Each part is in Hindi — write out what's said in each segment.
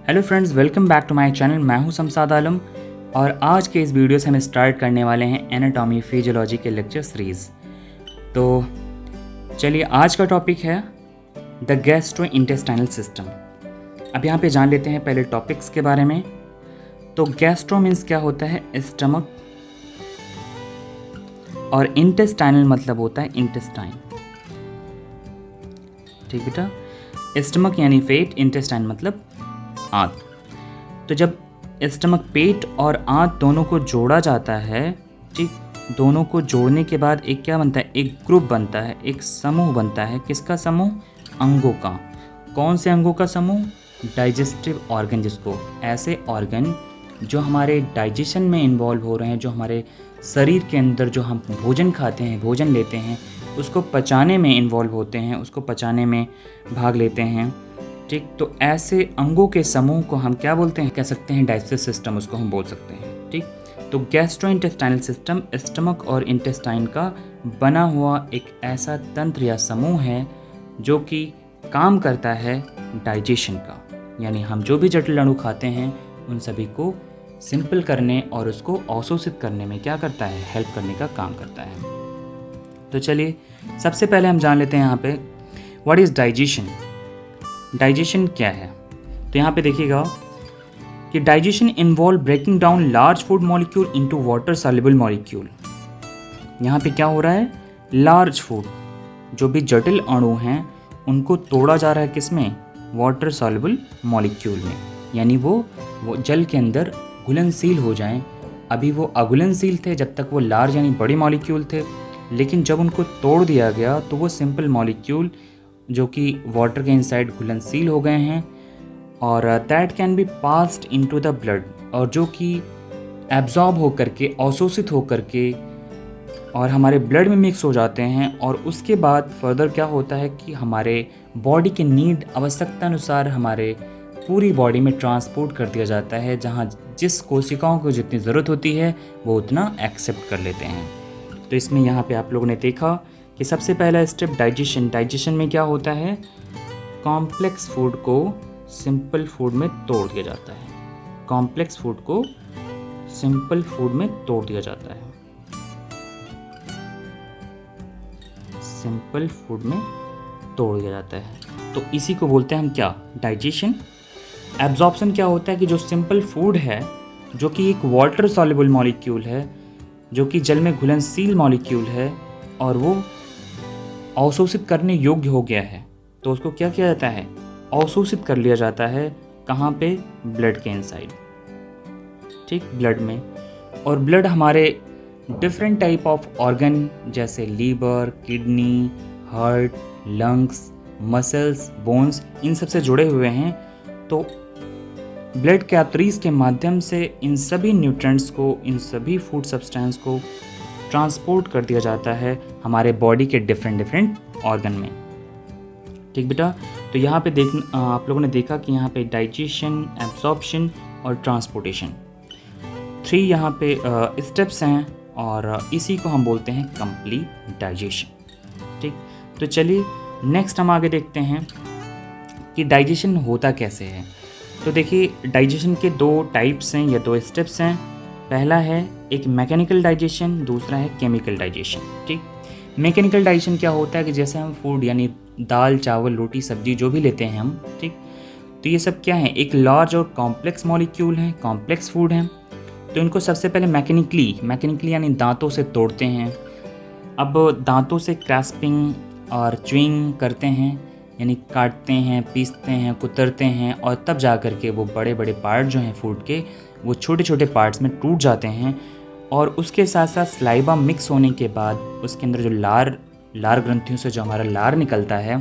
Hello friends, welcome back to my channel. मैं हूं शमशाद आलम और आज के इस वीडियो से हम स्टार्ट करने वाले हैं एनाटॉमी फिजियोलॉजी के लेक्चर सीरीज़। तो चलिए, आज का टॉपिक है द गैस्ट्रो इंटेस्टाइनल सिस्टम। अब यहाँ पे जान लेते हैं पहले टॉपिक्स के बारे में। तो गैस्ट्रो मीन्स क्या होता है? स्टमक, और इंटेस्टाइनल मतलब होता है इंटेस्टाइन। ठीक बेटा, स्टमक यानी पेट, इंटेस्टाइन मतलब आंत। तो जब स्टमक, पेट और आंत दोनों को जोड़ा जाता है, ठीक, दोनों को जोड़ने के बाद एक क्या बनता है? एक ग्रुप बनता है, एक समूह बनता है। किसका समूह? अंगों का। कौन से अंगों का समूह? डाइजेस्टिव ऑर्गन, जिसको ऐसे ऑर्गन जो हमारे डाइजेशन में इन्वॉल्व हो रहे हैं, जो हमारे शरीर के अंदर जो हम भोजन खाते हैं, भोजन लेते हैं, उसको पचाने में इन्वॉल्व होते हैं, उसको पचाने में भाग लेते हैं। ठीक, तो ऐसे अंगों के समूह को हम क्या बोलते हैं? कह सकते हैं डाइजेस्टिव सिस्टम, उसको हम बोल सकते हैं। ठीक, तो गैस्ट्रोइंटेस्टाइनल सिस्टम स्टमक और इंटेस्टाइन का बना हुआ एक ऐसा तंत्र या समूह है जो कि काम करता है डाइजेशन का, यानी हम जो भी जटिल अणु खाते हैं उन सभी को सिंपल करने और उसको अवशोषित करने में क्या करता है? हेल्प करने का काम करता है। तो चलिए, सबसे पहले हम जान लेते हैं यहाँ पे व्हाट इज़ डाइजेशन। डाइजेशन क्या है? तो यहाँ पे देखिएगा कि digestion involve breaking down large food molecule into water soluble molecule. यहाँ पे क्या हो रहा है? लार्ज फूड, जो भी जटिल अणु हैं, उनको तोड़ा जा रहा है किसमें? वाटर सॉल्युबल मॉलिक्यूल में, यानी वो जल के अंदर घुलनशील हो जाएं। अभी वो अघुलनशील थे जब तक वो लार्ज यानी बड़ी मॉलिक्यूल थे, लेकिन जब उनको तोड़ दिया गया तो वो सिंपल मॉलिक्यूल जो कि वाटर के इनसाइड घुलनशील हो गए हैं, और that can be passed into the blood, और जो कि एब्जॉर्ब हो करके, अवशोषित हो करके और हमारे ब्लड में मिक्स हो जाते हैं। और उसके बाद फर्दर क्या होता है कि हमारे बॉडी के नीड, आवश्यकता अनुसार हमारे पूरी बॉडी में ट्रांसपोर्ट कर दिया जाता है। जहाँ जिस कोशिकाओं को जितनी ज़रूरत होती है वो उतना एक्सेप्ट कर लेते हैं। तो इसमें यहाँ पे आप लोगों ने देखा कि सबसे पहला स्टेप डाइजेशन। डाइजेशन में क्या होता है? कॉम्प्लेक्स फूड को सिंपल फूड में तोड़ दिया जाता है। कॉम्प्लेक्स फूड को सिंपल फूड में तोड़ दिया जाता है। सिंपल फूड में तोड़ दिया जाता है, तो इसी को बोलते हैं हम क्या? डाइजेशन। एब्जॉर्प्शन क्या होता है कि जो सिंपल फूड है, जो कि एक वाटर सॉल्युबल मॉलिक्यूल है, जो कि जल में घुलनशील मॉलिक्यूल है, और वो अवशोषित करने योग्य हो गया है, तो उसको क्या किया जाता है? अवशोषित कर लिया जाता है। कहाँ पे? ब्लड के इनसाइड। ठीक, ब्लड में। और ब्लड हमारे डिफरेंट टाइप ऑफ ऑर्गन जैसे liver, kidney, heart, lungs, muscles, bones, इन सब से जुड़े हुए हैं। तो ब्लड कैपिलरीज के माध्यम से इन सभी न्यूट्रिएंट्स को, इन सभी फूड सब्सटेंस को ट्रांसपोर्ट कर दिया जाता है हमारे बॉडी के डिफरेंट ऑर्गन में। ठीक बेटा, तो यहाँ पे आप लोगों ने देखा कि यहाँ पे डाइजेशन, एब्जॉर्प्शन और ट्रांसपोर्टेशन, 3 यहाँ पे स्टेप्स हैं, और इसी को हम बोलते हैं कंप्लीट डाइजेशन। ठीक, तो चलिए नेक्स्ट हम आगे देखते हैं कि डाइजेशन होता कैसे है। तो देखिए, डाइजेशन के 2 टाइप्स हैं या 2 स्टेप्स हैं। पहला है एक मैकेनिकल डाइजेशन, दूसरा है केमिकल डाइजेशन। ठीक, मैकेनिकल डाइजेशन क्या होता है कि जैसे हम फूड यानी दाल, चावल, रोटी, सब्जी जो भी लेते हैं हम, ठीक, तो ये सब क्या है? एक लार्ज और कॉम्प्लेक्स मॉलिक्यूल हैं, कॉम्प्लेक्स फूड हैं। तो इनको सबसे पहले मैकेनिकली यानी दांतों से तोड़ते हैं। अब दांतों से क्रैस्पिंग और च्यूइंग करते हैं, यानी काटते हैं, पीसते हैं, कुतरते हैं, और तब जा कर के वो बड़े बड़े पार्ट जो हैं फूड के, वो छोटे छोटे पार्ट्स में टूट जाते हैं। और उसके साथ साथ स्लाइवा मिक्स होने के बाद उसके अंदर जो लार ग्रंथियों से जो हमारा लार निकलता है,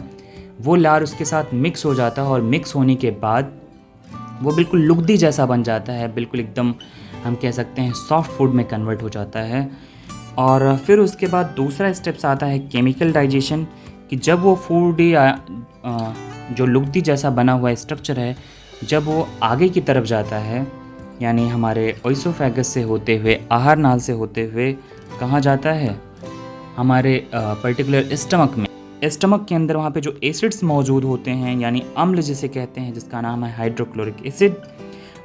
वो लार उसके साथ मिक्स हो जाता है, और मिक्स होने के बाद वो बिल्कुल लुगदी जैसा बन जाता है, बिल्कुल एकदम हम कह सकते हैं सॉफ्ट फूड में कन्वर्ट हो जाता है। और फिर उसके बाद दूसरा स्टेप्स आता है केमिकल डाइजेशन, कि जब वो फूड या जो लुगदी जैसा बना हुआ स्ट्रक्चर है, जब वो आगे की तरफ जाता है, यानी हमारे ओइसोफेगस से होते हुए, आहार नाल से होते हुए कहाँ जाता है? हमारे पर्टिकुलर स्टमक में। स्टमक के अंदर वहाँ पे जो एसिड्स मौजूद होते हैं, यानी अम्ल जिसे कहते हैं, जिसका नाम है हाइड्रोक्लोरिक एसिड,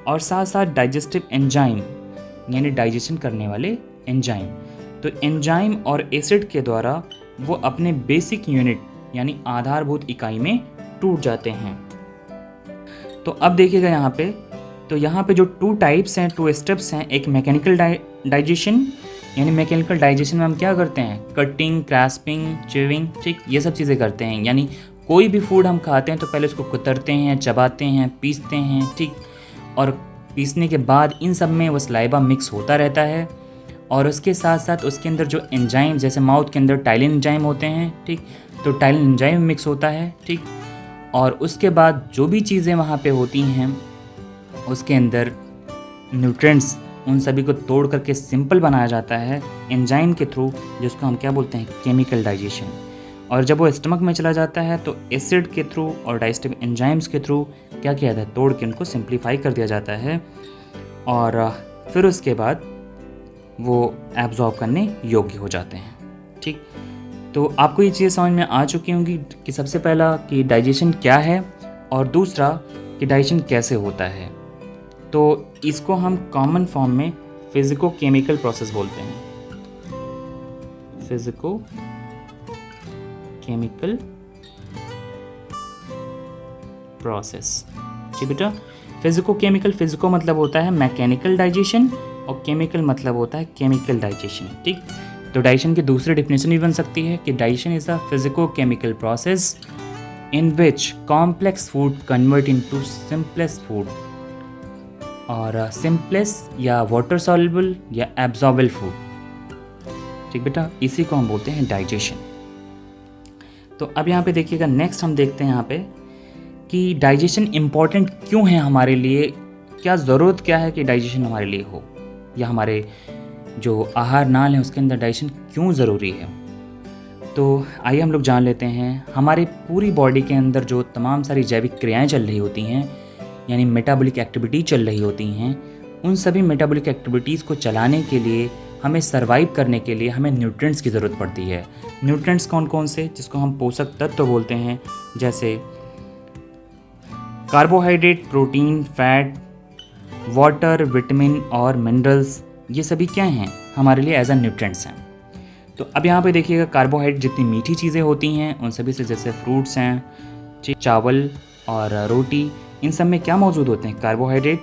और साथ साथ डाइजेस्टिव एंजाइम यानी डाइजेशन करने वाले एंजाइम। तो एंजाइम और एसिड के द्वारा वो अपने बेसिक यूनिट यानी आधारभूत इकाई में टूट जाते हैं। तो अब देखिएगा यहाँ पे, तो यहाँ पे जो 2 टाइप्स हैं, 2 स्टेप्स हैं। एक मैकेनिकल डाइजेशन, यानी मैकेनिकल डाइजेशन में हम क्या करते हैं, कटिंग, क्रैस्पिंग, च्यूइंग, ठीक, ये सब चीज़ें करते हैं। यानी कोई भी फूड हम खाते हैं तो पहले उसको कुतरते हैं, चबाते हैं, पीसते हैं, ठीक, और पीसने के बाद इन सब में वो सलाइवा मिक्स होता रहता है, और उसके साथ साथ उसके अंदर जो एंजाइम, जैसे माउथ के अंदर टाइलिन एंजाइम होते हैं, ठीक, तो टाइलिन एंजाइम मिक्स होता है, ठीक, और उसके बाद जो भी चीज़ें वहाँ पे होती हैं उसके अंदर न्यूट्रिएंट्स, उन सभी को तोड़ करके सिंपल बनाया जाता है एंजाइम के थ्रू, जिसको हम क्या बोलते हैं, केमिकल डाइजेशन। और जब वो स्टमक में चला जाता है तो एसिड के थ्रू और डाइजेस्टिव एंजाइम्स के थ्रू क्या किया जाता है, तोड़ के उनको सिंप्लीफाई कर दिया जाता है, और फिर उसके बाद वो एब्जॉर्ब करने योग्य हो जाते हैं। ठीक, तो आपको ये चीज़ें समझ में आ चुकी होंगी कि सबसे पहला कि डाइजेशन क्या है, और दूसरा कि डाइजेशन कैसे होता है। तो इसको हम कॉमन फॉर्म में फिजिको केमिकल प्रोसेस बोलते हैं, फिजिको केमिकल प्रोसेस। जी बेटा, फिजिको केमिकल, फिजिको मतलब होता है मैकेनिकल डाइजेशन और केमिकल मतलब होता है केमिकल डाइजेशन। ठीक, तो डाइजेशन की दूसरी डेफिनेशन भी बन सकती है कि digestion is a physico chemical process in which complex food convert into simplest food, और सिंपलेस्ट या वाटर सॉल्युबल या एब्जॉर्बल फूड। ठीक बेटा, इसी को हम बोलते हैं डाइजेशन। तो अब यहाँ पे देखिएगा, नेक्स्ट हम देखते हैं यहाँ पे कि डाइजेशन इम्पॉर्टेंट क्यों है हमारे लिए, क्या ज़रूरत क्या है कि डाइजेशन हमारे लिए हो, या हमारे जो आहार नाल है उसके अंदर डाइजेशन क्यों ज़रूरी है। तो आइए हम लोग जान लेते हैं। हमारे पूरी बॉडी के अंदर जो तमाम सारी जैविक क्रियाएं चल रही होती हैं, यानी मेटाबॉलिक एक्टिविटी चल रही होती हैं, उन सभी मेटाबॉलिक एक्टिविटीज़ को चलाने के लिए, हमें सर्वाइव करने के लिए हमें न्यूट्रिएंट्स की ज़रूरत पड़ती है। न्यूट्रिएंट्स कौन कौन से, जिसको हम पोषक तत्व बोलते हैं, जैसे carbohydrate, protein, fat, water, vitamin और मिनरल्स, ये सभी क्या हैं, हमारे लिए एज अ न्यूट्रिएंट्स हैं। तो अब यहाँ पे देखिएगा, कार्बोहाइड्रेट जितनी मीठी चीज़ें होती हैं उन सभी से, जैसे फ्रूट्स हैं, चावल और रोटी, इन सब में क्या मौजूद होते हैं, कार्बोहाइड्रेट।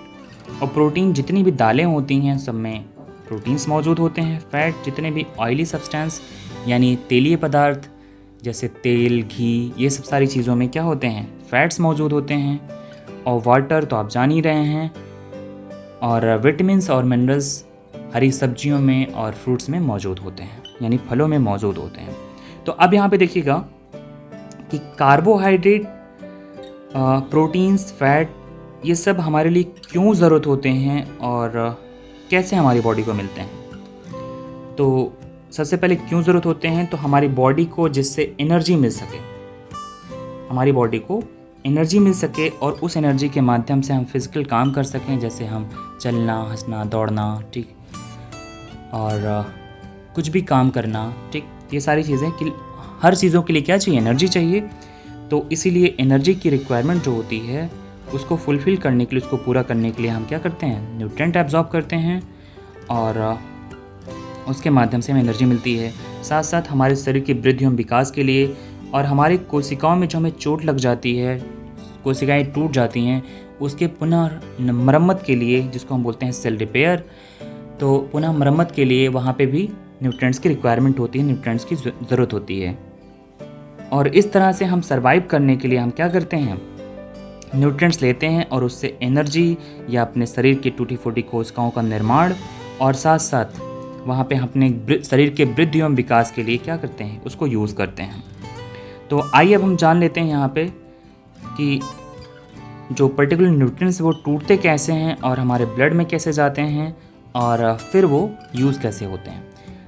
और प्रोटीन, जितनी भी दालें होती हैं सब में प्रोटीन्स मौजूद होते हैं। फैट, जितने भी ऑयली सब्सटेंस यानी तेलीय पदार्थ जैसे तेल, घी, ये सब सारी चीज़ों में क्या होते हैं, फैट्स मौजूद होते हैं। और वाटर तो आप जान ही रहे हैं। और विटामिन्स और मिनरल्स हरी सब्जियों में और फ्रूट्स में मौजूद होते हैं, यानी फलों में मौजूद होते हैं। तो अब यहाँ पे देखिएगा कि कार्बोहाइड्रेट, प्रोटीन्स, फैट, ये सब हमारे लिए क्यों ज़रूरत होते हैं और कैसे हमारी बॉडी को मिलते हैं। तो सबसे पहले क्यों ज़रूरत होते हैं, तो हमारी बॉडी को जिससे एनर्जी मिल सके, हमारी बॉडी को एनर्जी मिल सके और उस एनर्जी के माध्यम से हम फिज़िकल काम कर सकें, जैसे हम चलना, हंसना, दौड़ना, ठीक, और कुछ भी काम करना, ठीक, ये सारी चीज़ें कि हर चीज़ों के लिए क्या चाहिए, एनर्जी चाहिए। तो इसीलिए एनर्जी की रिक्वायरमेंट जो होती है उसको फुलफ़िल करने के लिए, उसको पूरा करने के लिए हम क्या करते हैं, न्यूट्रिएंट एब्जॉर्ब करते हैं, और उसके माध्यम से हमें एनर्जी मिलती है। साथ साथ हमारे शरीर की वृद्धि एवं विकास के लिए, और हमारी कोशिकाओं में जो हमें चोट लग जाती है, कोशिकाएं टूट जाती हैं, उसके पुनः मरम्मत के लिए, जिसको हम बोलते हैं सेल रिपेयर, तो पुनः मरम्मत के लिए वहाँ पे भी न्यूट्रिएंट्स की रिक्वायरमेंट होती है, न्यूट्रिएंट्स की ज़रूरत होती है। और इस तरह से हम सर्वाइव करने के लिए हम क्या करते हैं, न्यूट्रिएंट्स लेते हैं और उससे एनर्जी या अपने शरीर की टूटी फूटी कोशिकाओं का निर्माण, और साथ साथ वहाँ पे हम अपने शरीर के वृद्धि एवं विकास के लिए क्या करते हैं, उसको यूज़ करते हैं। तो आइए अब हम जान लेते हैं यहाँ पे कि जो पर्टिकुलर न्यूट्रिएंट्स वो टूटते कैसे हैं और हमारे ब्लड में कैसे जाते हैं और फिर वो यूज़ कैसे होते हैं।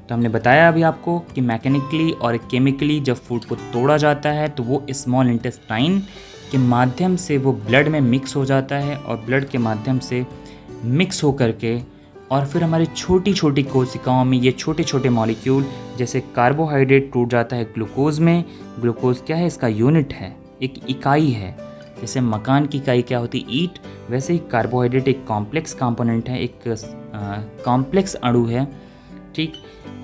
तो हमने बताया अभी आपको कि मैकेनिकली और केमिकली जब फूड को तोड़ा जाता है तो वो स्मॉल इंटेस्टाइन के माध्यम से वो ब्लड में मिक्स हो जाता है, और ब्लड के माध्यम से मिक्स हो करके और फिर हमारी छोटी छोटी कोशिकाओं में ये छोटे छोटे मॉलिक्यूल, जैसे कार्बोहाइड्रेट टूट जाता है ग्लूकोज में। ग्लूकोज क्या है? इसका यूनिट है, एक इकाई है। जैसे मकान की इकाई क्या होती है? ईंट। वैसे ही कार्बोहाइड्रेट एक कॉम्प्लेक्स कंपोनेंट है, एक कॉम्प्लेक्स अणु है, ठीक।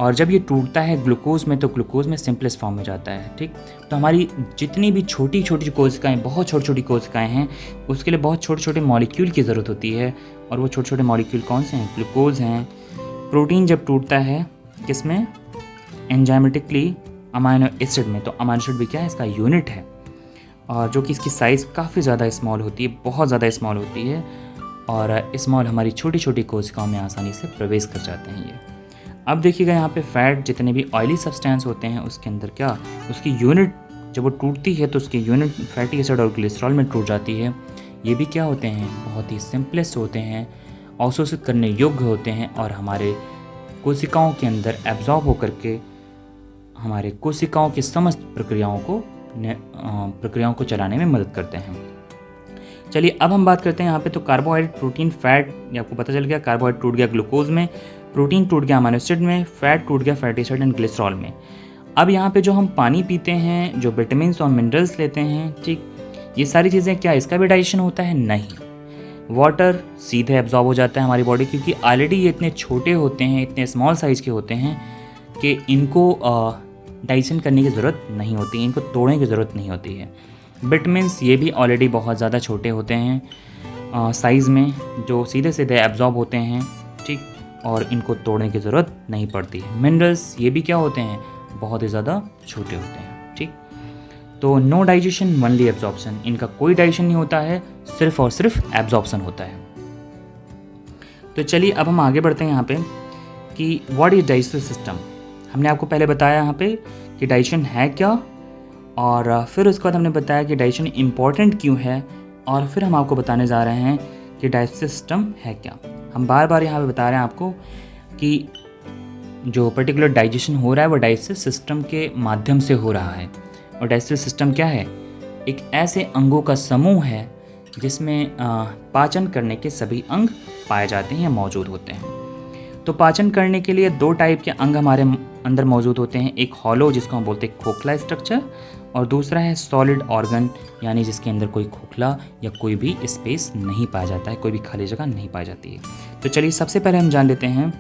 और जब ये टूटता है ग्लूकोज में तो ग्लूकोज में सिंपलेस्ट फॉर्म में जाता है, ठीक। तो हमारी जितनी भी छोटी छोटी कोशिकाएं, बहुत छोटी छोटी कोशिकाएं हैं, उसके लिए बहुत छोटे छोटे मॉलिक्यूल की ज़रूरत होती है। और वो छोटे छोटे मॉलिक्यूल कौन से हैं? ग्लूकोज हैं। प्रोटीन जब टूटता है किस में? एंजाइमेटिकली अमाइनो एसिड में। तो अमाइनो एसिड भी क्या है? इसका यूनिट है, और जो कि इसकी साइज़ काफ़ी ज़्यादा स्मॉल होती है, बहुत ज़्यादा स्मॉल होती है। और स्मॉल हमारी छोटी छोटी कोशिकाओं में आसानी से प्रवेश कर जाते हैं ये। अब देखिएगा यहाँ पे फैट, जितने भी ऑयली सब्सटेंस होते हैं उसके अंदर क्या, उसकी यूनिट जब वो टूटती है तो उसकी यूनिट फैटी एसिड और ग्लिसरॉल में टूट जाती है। ये भी क्या होते हैं? बहुत ही सिंपलेस्ट होते हैं, अवशोषित करने योग्य होते हैं, और हमारे कोशिकाओं के अंदर एब्जॉर्ब होकर के हमारे कोशिकाओं की समस्त प्रक्रियाओं को चलाने में मदद करते हैं। चलिए अब हम बात करते हैं यहाँ पे। तो कार्बोहाइड्रेट, प्रोटीन, फैट, ये आपको पता चल गया। कार्बोहाइड्रेट टूट गया ग्लूकोज में, प्रोटीन टूट गया अमाइनो एसिड में, फैट टूट गया फैटी एसिड एंड ग्लिसरॉल में। अब यहाँ पे जो हम पानी पीते हैं, जो विटामिन्स और मिनरल्स लेते हैं, ठीक, ये सारी चीज़ें क्या इसका भी डाइजेशन होता है? नहीं। वाटर सीधे एब्जॉर्ब हो जाता है हमारी बॉडी, क्योंकि ऑलरेडी ये इतने छोटे होते हैं, इतने स्मॉल साइज़ के होते हैं कि इनको डाइजेशन करने की ज़रूरत नहीं होती, इनको तोड़ने की ज़रूरत नहीं होती है। विटामिन्स ये भी ऑलरेडी बहुत ज़्यादा छोटे होते हैं साइज़ में, जो सीधे सीधे एब्जॉर्ब होते हैं, ठीक, और इनको तोड़ने की ज़रूरत नहीं पड़ती है। मिनरल्स ये भी क्या होते हैं? बहुत ही ज़्यादा छोटे होते हैं, ठीक। तो नो डाइजेशन ओनली एब्जॉर्प्शन, इनका कोई डाइजेशन नहीं होता है, सिर्फ और सिर्फ एब्जॉर्प्शन होता है। तो चलिए अब हम आगे बढ़ते हैं यहाँ पे कि व्हाट इज डाइजेस्टिव सिस्टम। हमने आपको पहले बताया यहाँ पे कि डाइजेशन है क्या, और फिर उसके बाद हमने बताया कि डाइजेशन इम्पॉर्टेंट क्यों है, और फिर हम आपको बताने जा रहे हैं कि डाइजेस्टिव सिस्टम है क्या। हम बार बार यहाँ पे बता रहे हैं आपको कि जो पर्टिकुलर डाइजेशन हो रहा है वो डाइजेस्टिव सिस्टम के माध्यम से हो रहा है। और डाइजेस्टिव सिस्टम क्या है? एक ऐसे अंगों का समूह है जिसमें पाचन करने के सभी अंग पाए जाते हैं या मौजूद होते हैं। तो पाचन करने के लिए दो टाइप के अंग हमारे अंदर मौजूद होते हैं, एक हॉलो जिसको हम बोलते हैं खोखला स्ट्रक्चर, और दूसरा है सॉलिड ऑर्गन, यानी जिसके अंदर कोई खोखला या कोई भी स्पेस नहीं पाया जाता है, कोई भी खाली जगह नहीं पाई जाती है। तो चलिए सबसे पहले हम जान लेते हैं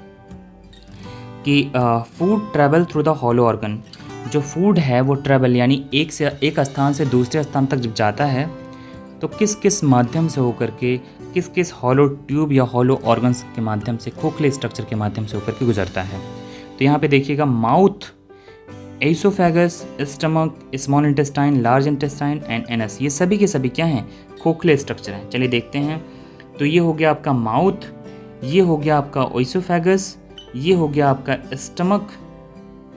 कि food travel through the hollow organ. जो फूड है वो ट्रैवल यानी एक स्थान से दूसरे स्थान तक जब जाता है तो किस किस माध्यम से होकर के, किस किस हॉलो ट्यूब या हॉलो ऑर्गन्स के माध्यम से, खोखले स्ट्रक्चर के माध्यम से होकर के गुजरता है। तो यहाँ पे देखिएगा mouth, oesophagus, stomach, small intestine, large intestine and anus, ये सभी के सभी क्या हैं? खोखले स्ट्रक्चर हैं। चलिए देखते हैं। तो ये हो गया आपका माउथ, ये हो गया आपका एसोफेगस, ये हो गया आपका स्टमक,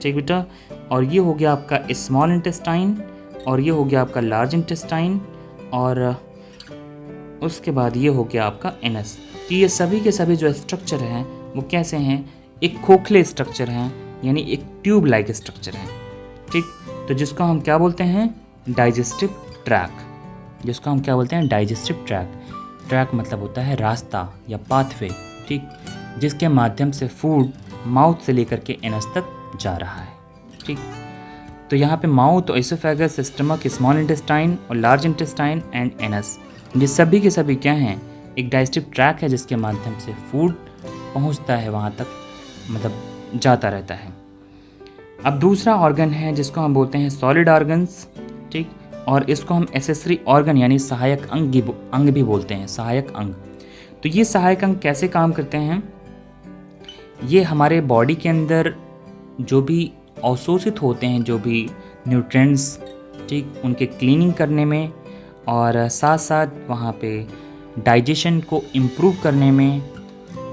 ठीक बेटा, और ये हो गया आपका स्मॉल इंटेस्टाइन, और ये हो गया आपका लार्ज इंटेस्टाइन, और उसके बाद ये हो गया आपका एनस। तो ये सभी के सभी जो स्ट्रक्चर हैं वो कैसे हैं? एक खोखले स्ट्रक्चर हैं, यानी एक ट्यूब लाइक स्ट्रक्चर है, ठीक। तो जिसको हम क्या बोलते हैं? Digestive track. जिसको हम क्या बोलते हैं? Digestive track. ट्रैक मतलब होता है रास्ता या पाथवे, ठीक, जिसके माध्यम से फूड माउथ से लेकर के एनस तक जा रहा है, ठीक। तो यहाँ पे mouth, oesophagus, stomach, small intestine और लार्ज इंटेस्टाइन एंड एनस, ये सभी के सभी क्या हैं? एक डाइजेस्टिव ट्रैक है जिसके माध्यम से फूड पहुँचता है वहाँ तक, मतलब जाता रहता है। अब दूसरा ऑर्गन है जिसको हम बोलते हैं सॉलिड ऑर्गन्स, ठीक, और इसको हम एसेसरी ऑर्गन यानी सहायक अंग भी बोलते हैं, सहायक अंग। तो ये सहायक अंग कैसे काम करते हैं? ये हमारे बॉडी के अंदर जो भी अवशोषित होते हैं, जो भी न्यूट्रिएंट्स, ठीक, उनके क्लीनिंग करने में, और साथ साथ वहाँ पे डाइजेशन को इम्प्रूव करने में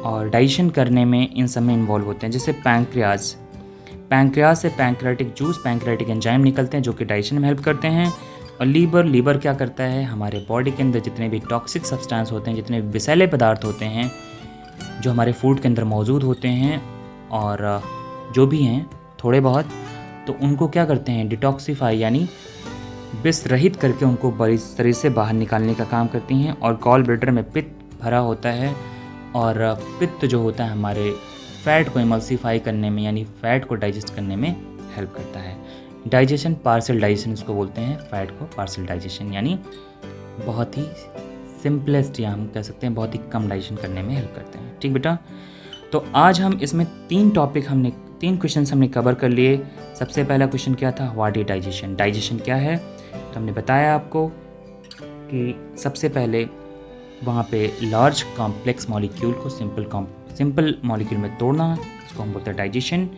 और डाइजेशन करने में, इन सब में इन्वॉल्व होते हैं। जैसे पैंक्रियाज से पैंक्रियाटिक जूस, पैंक्रियाटिक एंजाइम निकलते हैं जो कि डाइजेशन में हेल्प करते हैं। और लीवर क्या करता है? हमारे बॉडी के अंदर जितने भी टॉक्सिक सब्सटेंस होते हैं, जितने विषैले पदार्थ होते हैं जो हमारे फूड के अंदर मौजूद होते हैं, और जो भी हैं थोड़े बहुत, तो उनको क्या करते हैं? डिटॉक्सिफाई यानी विष रहित करके उनको बड़ी शरीर से बाहर निकालने का काम करती हैं। और गॉल ब्लैडर में पित्त भरा होता है और पित्त जो होता है हमारे फैट को इमल्सिफाई करने में यानी फैट को डाइजेस्ट करने में हेल्प करता है। डाइजेशन पार्शियल डाइजेशन इसको बोलते हैं, फैट को पार्शियल डाइजेशन यानी बहुत ही सिंपलेस्ट या हम कह सकते हैं बहुत ही कम डाइजेशन करने में हेल्प करते हैं। ठीक बेटा, तो आज हम इसमें 3 क्वेश्चन हमने कवर कर लिए। सबसे पहला क्वेश्चन क्या था, व्हाट इज डाइजेशन, डाइजेशन क्या है। तो हमने बताया आपको कि सबसे पहले वहाँ पे लार्ज कॉम्प्लेक्स मॉलिक्यूल को सिंपल मॉलिक्यूल में तोड़ना, इसको हम बोलते हैं डाइजेशन।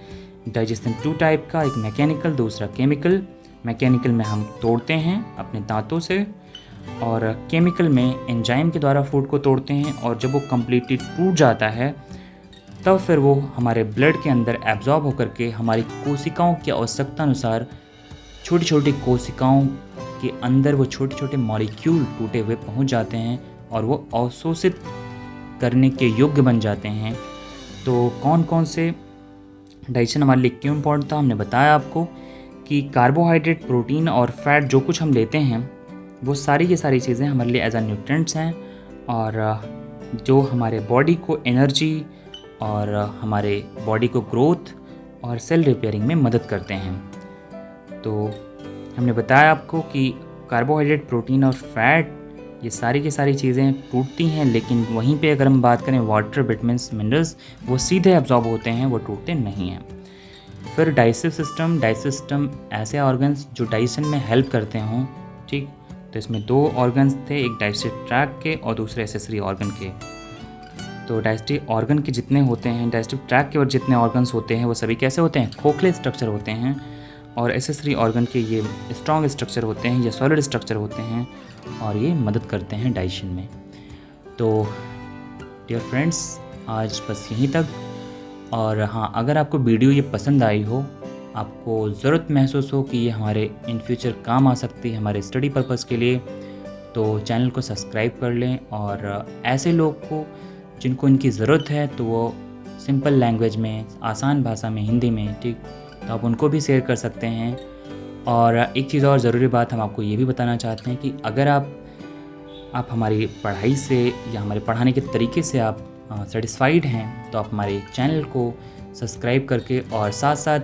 डाइजेशन 2 टाइप का, एक मैकेनिकल दूसरा केमिकल। मैकेनिकल में हम तोड़ते हैं अपने दांतों से, और केमिकल में एंजाइम के द्वारा फूड को तोड़ते हैं, और जब वो कम्प्लीटली टूट जाता है तब फिर वो हमारे ब्लड के अंदर एब्जॉर्ब होकर के हमारी कोशिकाओं की आवश्यकता अनुसार छोटी छोटी कोशिकाओं के अंदर वो छोटे छोटे मॉलिक्यूल टूटे हुए पहुंच जाते हैं और वो अवशोषित करने के योग्य बन जाते हैं। तो कौन कौन से डाइजेशन हमारे लिए क्यों इम्पोर्टेंट था, हमने बताया आपको कि कार्बोहाइड्रेट, प्रोटीन और फैट जो कुछ हम लेते हैं वो सारी की सारी चीज़ें हमारे लिए एज अ न्यूट्रिएंट्स हैं, और जो हमारे बॉडी को एनर्जी और हमारे बॉडी को ग्रोथ और सेल रिपेयरिंग में मदद करते हैं। तो हमने बताया आपको कि कार्बोहाइड्रेट, प्रोटीन और फैट ये सारी की सारी चीज़ें टूटती हैं, लेकिन वहीं पे अगर हम बात करें वाटर, विटामिन्स, मिनरल्स, वो सीधे एब्जॉर्ब होते हैं, वो टूटते नहीं हैं। फिर डाइजेस्टिव सिस्टम ऐसे ऑर्गन्स जो डाइजेशन में हेल्प करते हों। ठीक, तो इसमें 2 ऑर्गन्स थे, एक डाइजेस्टिव ट्रैक्ट के और दूसरे एक्सेसरी ऑर्गन के। तो डाइजेस्टिव ऑर्गन के जितने होते हैं, डाइजेस्टिव ट्रैक्ट के और जितने ऑर्गन्स होते हैं वो सभी कैसे होते हैं, खोखले स्ट्रक्चर होते हैं, और एक्सेसरी ऑर्गन के ये स्ट्रॉन्ग स्ट्रक्चर होते हैं, ये सॉलिड स्ट्रक्चर होते हैं, और ये मदद करते हैं डाइजेशन में। तो डियर फ्रेंड्स, आज बस यहीं तक। और हाँ, अगर आपको वीडियो ये पसंद आई हो, आपको ज़रूरत महसूस हो कि ये हमारे इन फ्यूचर काम आ सकती है हमारे स्टडी पर्पज़ के लिए, तो चैनल को सब्सक्राइब कर लें। और ऐसे लोग को जिनको इनकी ज़रूरत है तो वो सिंपल लैंग्वेज में, आसान भाषा में, हिंदी में, ठीक, तो आप उनको भी शेयर कर सकते हैं। और एक चीज़ और ज़रूरी बात हम आपको ये भी बताना चाहते हैं कि अगर आप हमारी पढ़ाई से या हमारे पढ़ाने के तरीके से आप सेटिस्फाइड हैं तो आप हमारे चैनल को सब्सक्राइब करके और साथ साथ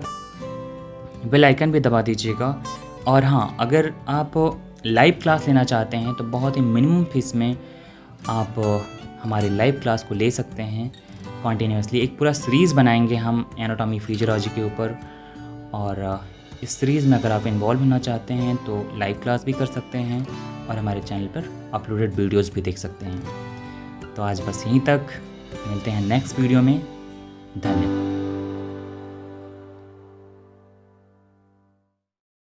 बेल आइकन भी दबा दीजिएगा। और हाँ, अगर आप लाइव क्लास लेना चाहते हैं तो बहुत ही मिनिमम फीस में आप हमारे लाइव क्लास को ले सकते हैं कॉन्टीन्यूसली। एक पूरा सीरीज़ बनाएंगे हम एनाटॉमी, फिजियोलॉजी के ऊपर, और इस सीरीज़ में अगर आप इन्वॉल्व होना चाहते हैं तो लाइव क्लास भी कर सकते हैं और हमारे चैनल पर अपलोडेड वीडियोस भी देख सकते हैं। तो आज बस यहीं तक, मिलते हैं नेक्स्ट वीडियो में। धन्यवाद।